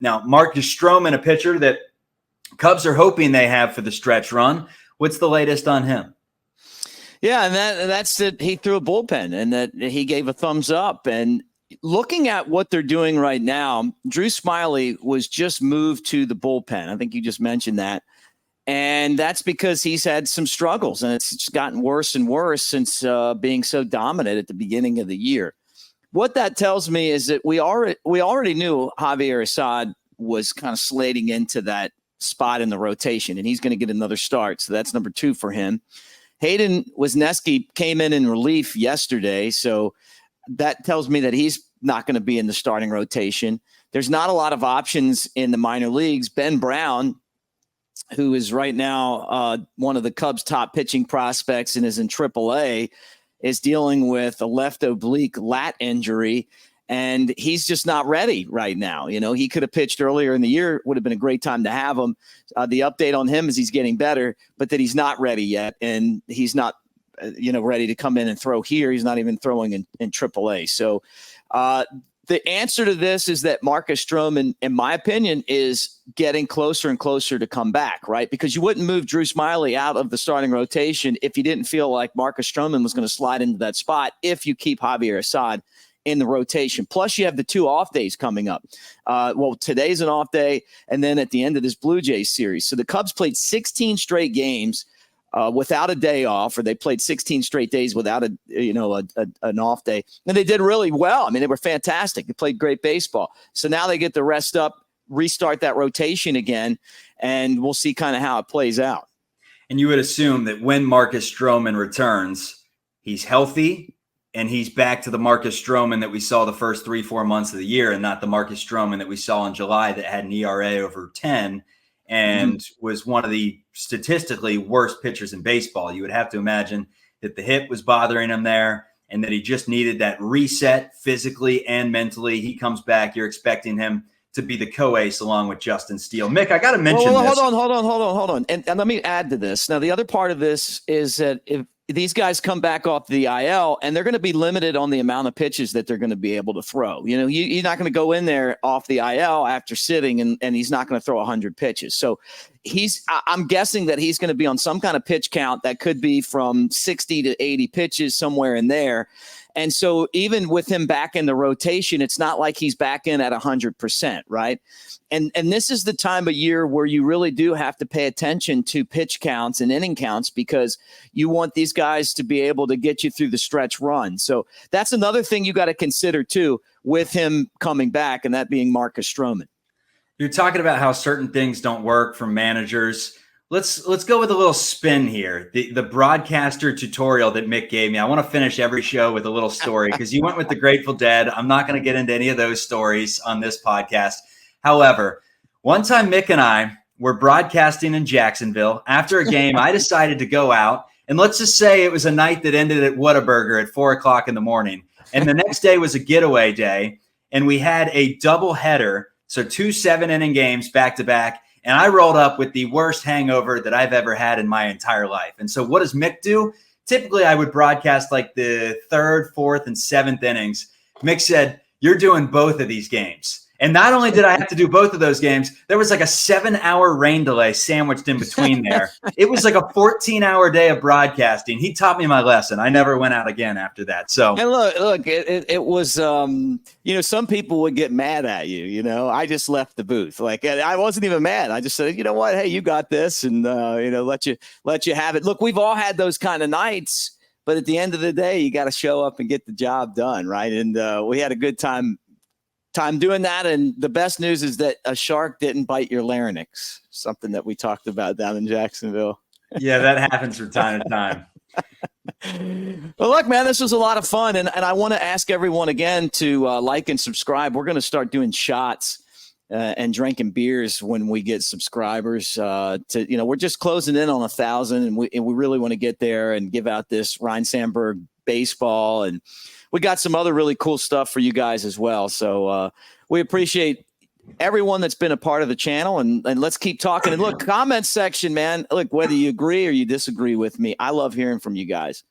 Now, Marcus Stroman, a pitcher that Cubs are hoping they have for the stretch run. What's the latest on him? Yeah, and that's that he threw a bullpen and that he gave a thumbs up. And looking at what they're doing right now, Drew Smyly was just moved to the bullpen. I think you just mentioned that. And that's because he's had some struggles, and it's just gotten worse and worse since being so dominant at the beginning of the year. What that tells me is that we already knew Javier Assad was kind of slating into that spot in the rotation, and he's going to get another start. So that's number 2 for him. Hayden Wisniewski came in relief yesterday, so that tells me that he's not going to be in the starting rotation. There's not a lot of options in the minor leagues. Ben Brown, who is right now one of the Cubs' top pitching prospects and is in AAA, is dealing with a left oblique lat injury, and he's just not ready right now. You know, he could have pitched earlier in the year, would have been a great time to have him. The update on him is he's getting better, but that he's not ready yet, and he's not, ready to come in and throw here. He's not even throwing in AAA. So the answer to this is that Marcus Stroman, in my opinion, is getting closer and closer to come back, right? Because you wouldn't move Drew Smyly out of the starting rotation if you didn't feel like Marcus Stroman was going to slide into that spot if you keep Javier Assad in the rotation. Plus, you have the 2 off days coming up. Today's an off day, and then at the end of this Blue Jays series. So the Cubs played 16 straight games without a day off, or they played 16 straight days without an off day. And they did really well. I mean, they were fantastic. They played great baseball. So now they get to rest up, restart that rotation again, and we'll see kind of how it plays out. And you would assume that when Marcus Stroman returns, he's healthy and he's back to the Marcus Stroman that we saw the first 3-4 months of the year, and not the Marcus Stroman that we saw in July that had an ERA over 10 and was one of the statistically worst pitchers in baseball. You would have to imagine that the hip was bothering him there and that he just needed that reset physically and mentally. He comes back. You're expecting him to be the co-ace along with Justin Steele. Mick, I got to mention this. Hold on. And let me add to this. Now, the other part of this is that if these guys come back off the IL, and they're going to be limited on the amount of pitches that they're going to be able to throw. You know, you're not going to go in there off the IL after sitting, and he's not going to throw 100 pitches. So I'm guessing that he's going to be on some kind of pitch count that could be from 60 to 80 pitches, somewhere in there. And so even with him back in the rotation, it's not like he's back in at 100%, right? And this is the time of year where you really do have to pay attention to pitch counts and inning counts, because you want these guys to be able to get you through the stretch run. So that's another thing you got to consider too with him coming back, and that being Marcus Stroman. You're talking about how certain things don't work for managers. Let's go with a little spin here. The broadcaster tutorial that Mick gave me. I want to finish every show with a little story because you went with the Grateful Dead. I'm not going to get into any of those stories on this podcast. However, one time Mick and I were broadcasting in Jacksonville. After a game, I decided to go out, and let's just say it was a night that ended at Whataburger at 4:00 in the morning. And the next day was a getaway day, and we had a double header, so 2 7-inning games back to back. And I rolled up with the worst hangover that I've ever had in my entire life. And so what does Mick do? Typically, I would broadcast like the 3rd, 4th, and 7th innings. Mick said, "You're doing both of these games." And not only did I have to do both of those games, there was like a 7-hour rain delay sandwiched in between there. It was like a 14-hour day of broadcasting. He taught me my lesson. I never went out again after that. So, and look, it was, some people would get mad at you. You know, I just left the booth. Like, I wasn't even mad. I just said, you know what? Hey, you got this, and let you have it. Look, we've all had those kind of nights, but at the end of the day, you got to show up and get the job done, right? And we had a good time doing that. And the best news is that a shark didn't bite your larynx, something that we talked about down in Jacksonville. Yeah, that happens from time to time. Well, look, man, this was a lot of fun. And I want to ask everyone again to like and subscribe. We're going to start doing shots and drinking beers when we get subscribers. We're just closing in on 1,000, and we really want to get there and give out this Ryan Sandberg baseball, and we got some other really cool stuff for you guys as well. So we appreciate everyone that's been a part of the channel, and let's keep talking. And look, comment section, man. Look, whether you agree or you disagree with me, I love hearing from you guys.